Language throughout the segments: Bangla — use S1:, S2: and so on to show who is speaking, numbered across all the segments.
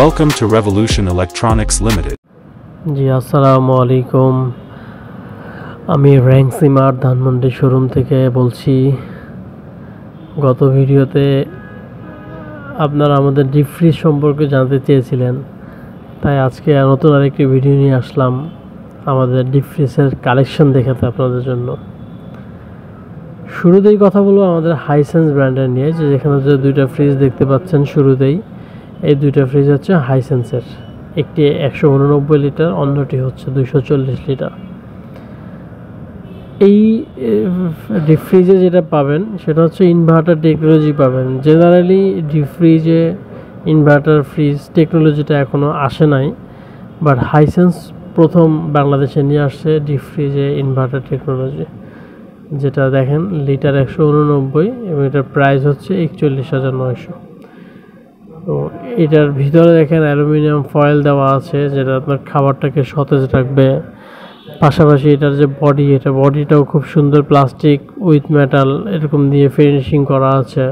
S1: Welcome to Revolution Electronics Limited.
S2: জি আসসালামু আলাইকুম। আমি র্যাঙ্ক সিমার ধানমন্ডি শোরুম থেকে বলছি। গত ভিডিওতে আপনারা আমাদের ডিপ ফ্রিজ সম্পর্কে জানতে চেয়েছিলেন, তাই আজকে নতুন আরেকটি ভিডিও নিয়ে আসলাম আমাদের ডিপ ফ্রিজের কালেকশন দেখাতে আপনাদের জন্য। শুরুতেই কথা বলবো আমাদের হাইসেন্স ব্র্যান্ডের নিয়ে, যেখানে যে দুইটা ফ্রিজ দেখতে পাচ্ছেন শুরুতেই, এই দুইটা ফ্রিজ হচ্ছে হাইসেন্সের। একটি 189 লিটার, অন্যটি হচ্ছে 240 লিটার। এই ডিপ ফ্রিজে যেটা পাবেন সেটা হচ্ছে ইনভার্টার টেকনোলজি পাবেন। জেনারেলি ডিপ ফ্রিজে ইনভার্টার ফ্রিজ টেকনোলজিটা এখনও আসে নাই, বাট হাইসেন্স প্রথম বাংলাদেশে নিয়ে আসছে ডিপ ফ্রিজে ইনভার্টার টেকনোলজি, যেটা দেখেন লিটার 189 এবং এটার প্রাইস হচ্ছে 41,900। তো এটার ভিতরে দেখেন অ্যালুমিনিয়াম ফয়েল দেওয়া আছে, যেটা আপনার খাবারটাকে সতেজ রাখবে। পাশাপাশি এটার যে বডি, এটা বডিটাও খুব সুন্দর, প্লাস্টিক উইথ মেটাল এরকম দিয়ে ফিনিশিং করা আছে।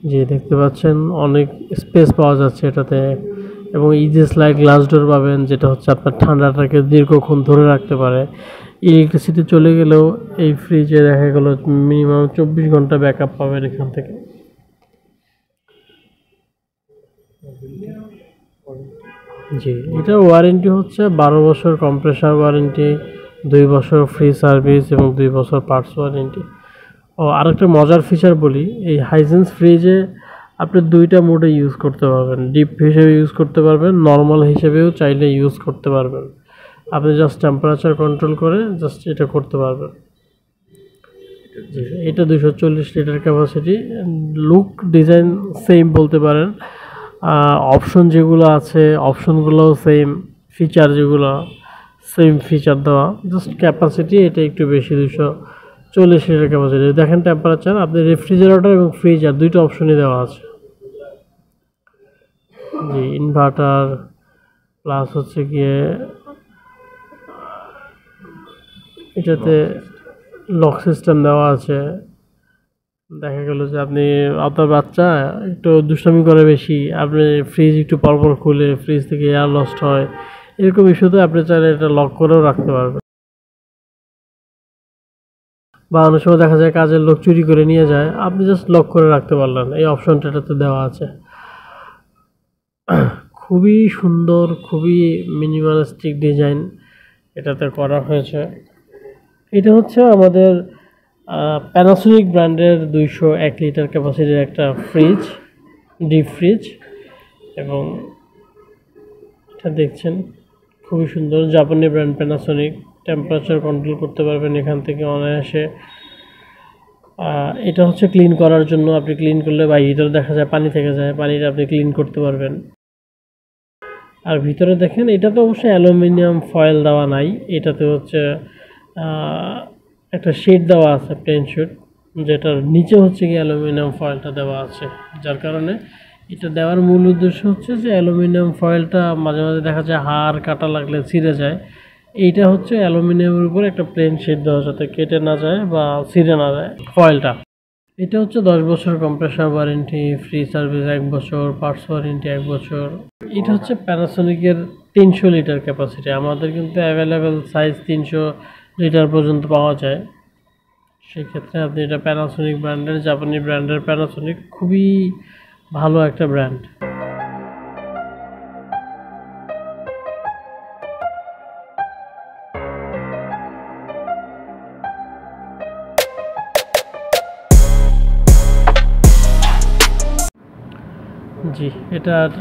S2: যে দেখতে পাচ্ছেন অনেক স্পেস পাওয়া যাচ্ছে এটাতে, এবং ইজি স্লাইড গ্লাস ডোর পাবেন, যেটা হচ্ছে আপনার ঠান্ডাটাকে দীর্ঘক্ষণ ধরে রাখতে পারে। ইলেকট্রিসিটি চলে গেলেও এই ফ্রিজে দেখা গেল মিনিমাম 24 ঘন্টা ব্যাকআপ পাবেন এখান থেকে। জি, এটার ওয়ারেন্টি হচ্ছে 12 বছর কম্প্রেসার ওয়ারেন্টি, 2 বছর ফ্রি সার্ভিস এবং 2 বছর পার্টস ওয়ারেন্টি। ও আরেকটা মজার ফিচার বলি, এই হাইসেন্স ফ্রিজে আপনি দুইটা মোডে ইউজ করতে পারবেন। ডিপ হিসেবে ইউজ করতে পারবেন, নর্মাল হিসেবেও চাইলে ইউজ করতে পারবেন। আপনি জাস্ট টেম্পারেচার কন্ট্রোল করে জাস্ট এটা করতে পারবেন। এটা 240 litre capacity. Look design same বলতে পারেন, অপশন যেগুলো আছে অপশনগুলোও সেম, ফিচার যেগুলো সেম ফিচার দেওয়া, জাস্ট ক্যাপাসিটি এটা একটু বেশি, 240 লিটার ক্যাপাসিটি। দেখেন টেম্পারেচার, আপনি রেফ্রিজারেটর এবং ফ্রিজার দুইটা অপশনই দেওয়া আছে। জি, ইনভার্টার প্লাস হচ্ছে গিয়ে এটাতে লক সিস্টেম দেওয়া আছে। দেখা গেল যে আপনি আপনার বাচ্চা একটু দুষ্টামি করে বেশি, আপনি ফ্রিজ একটু পরপর খুলে ফ্রিজ থেকে এয়ার লস্ট হয়, এরকম ইস্যুতে আপনি চাইলে এটা লক করেও রাখতে পারবেন। বা অনেক সময় দেখা যায় কাজের লোক চুরি করে নিয়ে যায়, আপনি জাস্ট লক করে রাখতে পারলেন, এই অপশনটা এটাতে দেওয়া আছে। খুবই সুন্দর, খুবই মিনিমালিস্টিক ডিজাইন এটাতে করা হয়েছে। এটা হচ্ছে আমাদের প্যানাসোনিক ব্র্যান্ডের 201 লিটার ক্যাপাসিটির একটা ফ্রিজ, ডিপ ফ্রিজ। এবং এটা দেখছেন খুবই সুন্দর, জাপানি ব্র্যান্ড প্যানাসোনিক। টেম্পারেচার কন্ট্রোল করতে পারবেন এখান থেকে অনায়াসে। এটা হচ্ছে ক্লিন করার জন্য, আপনি ক্লিন করলে বা ভিতরে দেখা যায় পানি থেকে যায়, পানিটা আপনি ক্লিন করতে পারবেন। আর ভিতরে দেখেন এটা তো অবশ্যই অ্যালুমিনিয়াম ফয়েল দেওয়া নাই, এটাতে হচ্ছে একটা শেড দেওয়া আছে, প্লেন শেড, যেটার নিচে হচ্ছে কি অ্যালুমিনিয়াম ফয়েলটা দেওয়া আছে। যার কারণে এটা দেওয়ার মূল উদ্দেশ্য হচ্ছে যে অ্যালুমিনিয়াম ফয়েলটা মাঝে মাঝে দেখা যায় হাড় কাটা লাগলে ছিঁড়ে যায়, এইটা হচ্ছে অ্যালুমিনিয়ামের উপর একটা প্লেন শেড দেওয়া, যাতে কেটে না যায় বা ছিঁড়ে না যায় ফয়েলটা। এটা হচ্ছে 10 বছর কম্প্রেসার ওয়ারেন্টি, ফ্রি সার্ভিস 1 বছর, পার্টস ওয়ারেন্টি 1 বছর। এটা হচ্ছে প্যানাসোনিকের 300 লিটার ক্যাপাসিটি। আমাদের কিন্তু অ্যাভেলেবেল সাইজ 300 লিটার পর্যন্ত পাওয়া যায়। সেক্ষেত্রে আপনি এটা প্যানাসোনিক ব্র্যান্ডের, জাপানি ব্র্যান্ডের প্যানাসোনিক, খুবই ভালো একটা ব্র্যান্ড। জি, এটার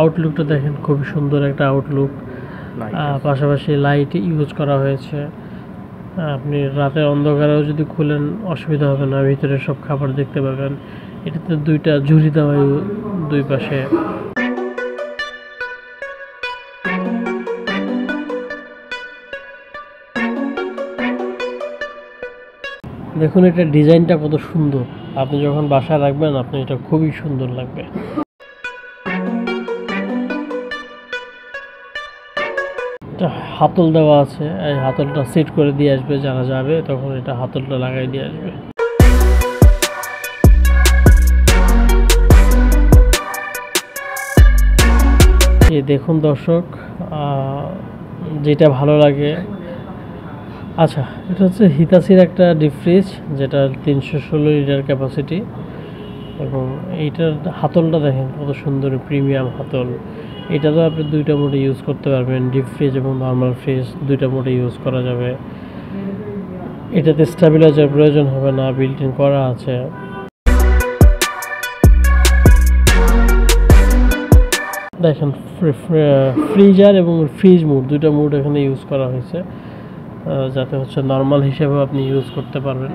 S2: আউটলুকটা দেখেন, খুবই সুন্দর একটা আউটলুক। পাশাপাশি লাইট ইউজ করা হয়েছে। আপনি রাতের অন্ধকারেও যদি খুলেন অসুবিধা হবে না, ভিতরে সব খাবার দেখতে পাবেন। এটাতে দুইটা ঝুড়ি দেওয়া দুই পাশে। দেখুন এটা ডিজাইনটা কত সুন্দর, আপনি যখন বাসায় রাখবেন আপনি এটা খুবই সুন্দর লাগবে। একটা হাতল দেওয়া আছে, এই হাতলটা সেট করে দিয়ে আসবে, যারা যাবে তখন এটা হাতলটা লাগাই দিয়ে আসবে। এই দেখুন দর্শক, যেটা ভালো লাগে। আচ্ছা, এটা হচ্ছে হিতাচির একটা ডিপ ফ্রিজ, যেটা 316 লিটার ক্যাপাসিটি, এবং এইটার হাতলটা দেখেন কত সুন্দর প্রিমিয়াম হাতল। এটা তো আপনি দুইটা মোডে ইউজ করতে পারবেন, ডিপ ফ্রিজ এবং নর্মাল ফ্রিজ দুইটা মোডে ইউজ করা যাবে। এটাতে স্টেবিলাইজার প্রয়োজন হবে না, বিল্ট ইন করা আছে। দেখেন ফ্রিজার এবং ফ্রিজ মোড দুইটা মোড এখানে ইউজ করা হয়েছে, যাতে হচ্ছে নর্মাল হিসেবে আপনি ইউজ করতে পারবেন।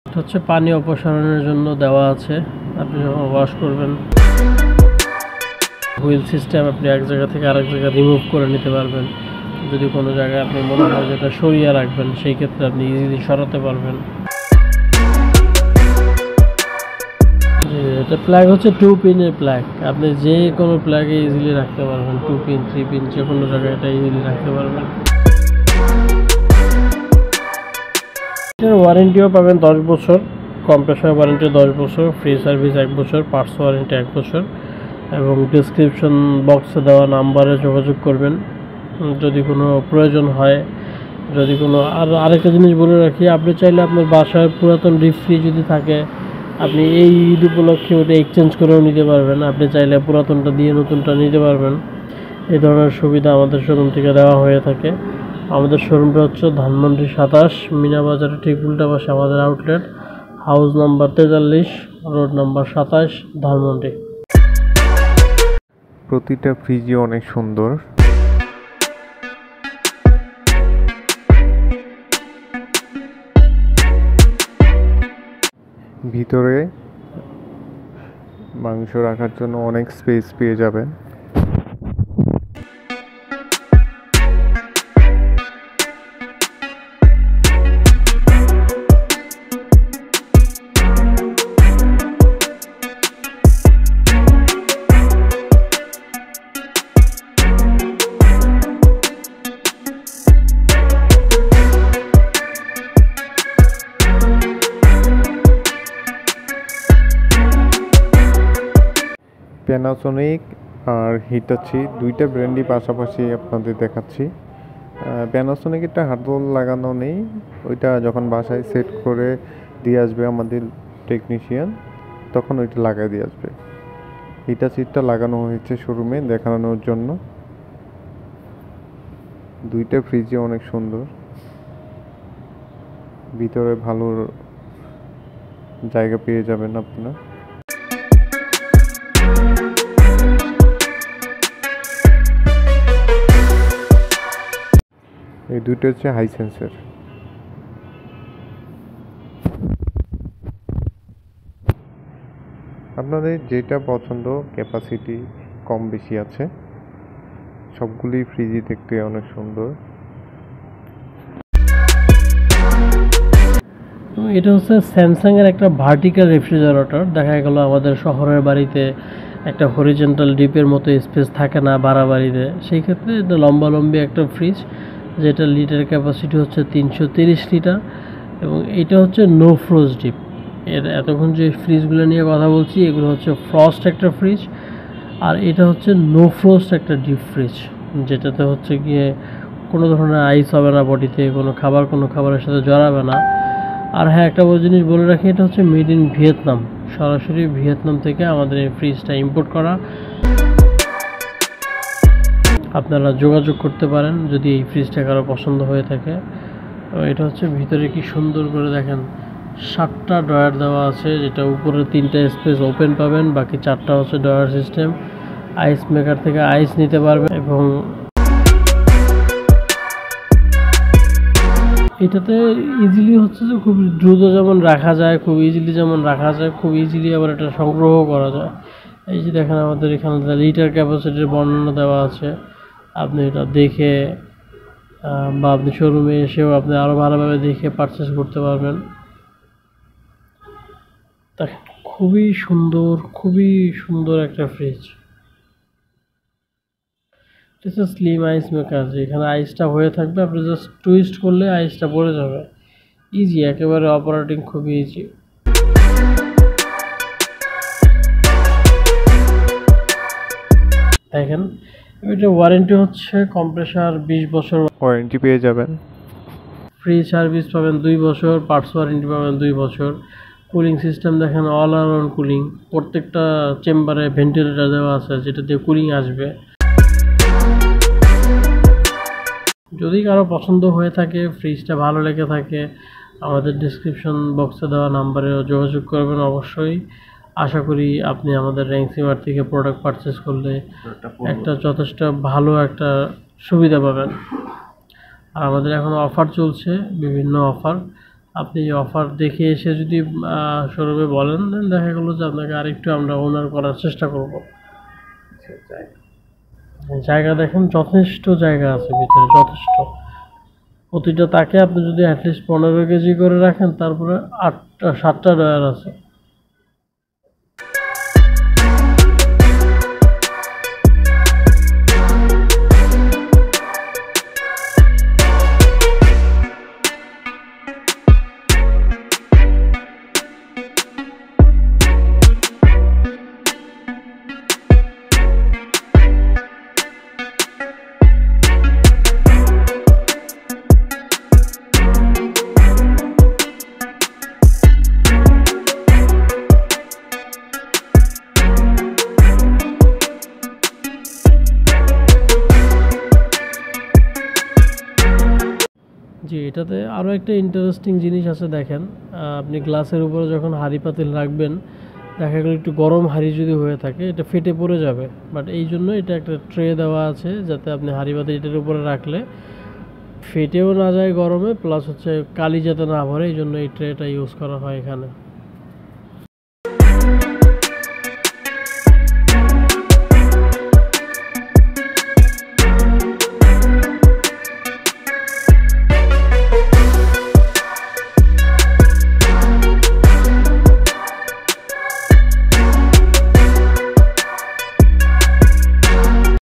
S2: এটা হচ্ছে পানি অপসারণের জন্য দেওয়া আছে, আপনি যখন ওয়াশ করবেন হুইল সিস্টেম, আপনি এক জায়গা থেকে আরেক জায়গায় রিমুভ করে নিতে পারবেন। যদি কোনো জায়গায় আপনি মনে হয় যেটা সরিয়ে রাখবেন, সেই ক্ষেত্রে আপনি ইজিলি সরাতে পারবেন। এটা প্লাগ হচ্ছে 2 পিনের প্লাগ, আপনি যে কোনো প্লাগে ইজিলি রাখতে পারবেন। 2 পিন 3 পিন যে কোনো জায়গায় এটা ইজিলি রাখতে পারবেন। এটার ওয়ারেন্টিও পাবেন 10 বছর, কম্প্রেসর ওয়ারেন্টি 10 বছর, ফ্রি সার্ভিস 1 বছর, পার্টস ওয়ারেন্টি 1 বছর, এবং ডিসক্রিপশন বক্সে দেওয়া নাম্বারে যোগাযোগ করবেন যদি কোনো প্রয়োজন হয়। যদি কোনো আরেকটা জিনিস বলে রাখি, আপনি চাইলে আপনার বাসায় পুরাতন ডিপ ফ্রিজ যদি থাকে, আপনি এই ঈদ উপলক্ষে ওটা এক্সচেঞ্জ করেও নিতে পারবেন। আপনি চাইলে পুরাতনটা দিয়ে নতুনটা নিতে পারবেন। এই ধরনের সুবিধা আমাদের শোরুম থেকে দেওয়া হয়ে থাকে। আমাদের শোরুমটা হচ্ছে ধানমন্ডি 27, মিনা বাজারের ঠিক উল্টা পাশে আমাদের outlet, house number 43, road number 27, Dhanmondi.
S3: প্রতিটা ফ্রিজই অনেক সুন্দর। ভিতরে মাংস রাখার জন্য অনেক স্পেস পেয়ে যাবেন। প্যানাসোনিক আর হিটাচি দুইটা ব্র্যান্ডই পাশাপাশি আপনাদের দেখাচ্ছি। প্যানাসোনিকেরটা হাতল লাগানো নেই, ওইটা যখন বাসায় সেট করে দিয়ে আসবে আমাদের টেকনিশিয়ান, তখন ওইটা লাগাই দিয়ে আসবে। হিটাচিটা লাগানো হয়েছে শোরুমে দেখানোর জন্য। দুইটা ফ্রিজই অনেক সুন্দর, ভিতরে ভালো জায়গা পেয়ে যাবেন আপনারা। এই দুটো হচ্ছে হাইসেন্সের। আপনাদের যেটা পছন্দ, ক্যাপাসিটি কম বেশি আছে, সবগুলি ফ্রিজই দেখতে অনেক সুন্দর।
S2: এটা হচ্ছে স্যামসাংয়ের একটা ভার্টিক্যাল রেফ্রিজারেটর। দেখা গেল আমাদের শহরের বাড়িতে একটা হরিজেন্টাল ডিপের মতো স্পেস থাকে না বাড়াবাড়িতে, সেই ক্ষেত্রে এটা লম্বালম্বি একটা ফ্রিজ, যেটা লিটার ক্যাপাসিটি হচ্ছে 330 লিটার, এবং এটা হচ্ছে নো ফ্রোজ ডিপ। এর এতক্ষণ যে ফ্রিজগুলো নিয়ে কথা বলছি, এগুলো হচ্ছে ফ্রস্ট একটা ফ্রিজ, আর এটা হচ্ছে নো ফ্রোস্ট একটা ডিপ ফ্রিজ, যেটাতে হচ্ছে গিয়ে কোনো ধরনের আইস হবে না বডিতে, কোনো খাবারের সাথে জড়াবে না। আর হ্যাঁ, একটা জিনিস বলে রাখি, এটা হচ্ছে মেড ইন ভিয়েতনাম, সরাসরি ভিয়েতনাম থেকে আমাদের এই ফ্রিজটা ইম্পোর্ট করা। আপনারা যোগাযোগ করতে পারেন যদি এই ফ্রিজটা কারো পছন্দ হয়ে থাকে। এটা হচ্ছে ভিতরে কি সুন্দর করে দেখেন, 7টা ড্রয়ার দেওয়া আছে, যেটা উপরে 3টা স্পেস ওপেন পাবেন, বাকি 4টা হচ্ছে ড্রয়ার সিস্টেম। আইস মেকার থেকে আইস নিতে পারবেন, এবং এটাতে ইজিলি হচ্ছে যে খুব দ্রুত যেমন রাখা যায়, খুব ইজিলি আবার এটা সংগ্রহ করা যায়। এই যে দেখেন আমাদের এখানে লিটার ক্যাপাসিটির বর্ণনা দেওয়া আছে, আপনি এটা দেখে বা আপনি শোরুমে এসেও আপনি আরও ভালোভাবে দেখে পারচেস করতে পারবেন। দেখেন খুবই সুন্দর একটা ফ্রিজ। এটা স্লিম আইস মেকার, যেখানে আইসটা হয়ে থাকবে, আপনি জাস্ট টুইস্ট করলে আইসটা পড়ে যাবে। ইজি, একেবারে অপারেটিং খুবই ইজি। দেখেন এটা ওয়ারেন্টি হচ্ছে কম্প্রেসার 20 বছর
S3: ওয়ারেন্টি পেয়ে যাবেন।
S2: ফ্রি সার্ভিস পাবেন 2 বছর, পার্টস ওয়ারেন্টি পাবেন 2 বছর। কুলিং সিস্টেম দেখেন অল অ্যারাউন্ড কুলিং, প্রত্যেকটা চেম্বারে ভেন্টিলেটর দেওয়া আছে যেটা দিয়ে কুলিং আসবে। যদি কারো পছন্দ হয়ে থাকে, ফ্রিজটা ভালো লেগে থাকে, আমাদের ডিসক্রিপশন বক্সে দেওয়া নাম্বারে যোগাযোগ করবেন অবশ্যই। আশা করি আপনি আমাদের র্যাংসিমার থেকে প্রোডাক্ট পারচেস করলে একটা যথেষ্ট ভালো একটা সুবিধা পাবেন। আর আমাদের এখন অফার চলছে, বিভিন্ন অফার। আপনি অফার দেখে এসে যদি শোরুমে বলেন, দেখা গেলো যে আপনাকে আরেকটু আমরা অনার করার চেষ্টা করব। জায়গা দেখেন যথেষ্ট জায়গা আছে ভিতরে, যথেষ্ট। প্রতিটা তাকে আপনি যদি অ্যাটলিস্ট 15 কেজি করে রাখেন, তারপরে 7টা ডয়ার আছে। জি, এটাতে আরও একটা ইন্টারেস্টিং জিনিস আছে। দেখেন আপনি গ্লাসের উপরে যখন হাঁড়ি পাতিল রাখবেন, দেখা গেলো একটু গরম হাঁড়ি যদি হয়ে থাকে, এটা ফেটে পড়ে যাবে। বাট এই জন্য এটা একটা ট্রে দেওয়া আছে, যাতে আপনি হাঁড়ি পাতিল এটার উপরে রাখলে ফেটেও না যায় গরমে, প্লাস হচ্ছে কালি যাতে না ভরে, এই জন্য এই ট্রেটা ইউজ করা হয় এখানে।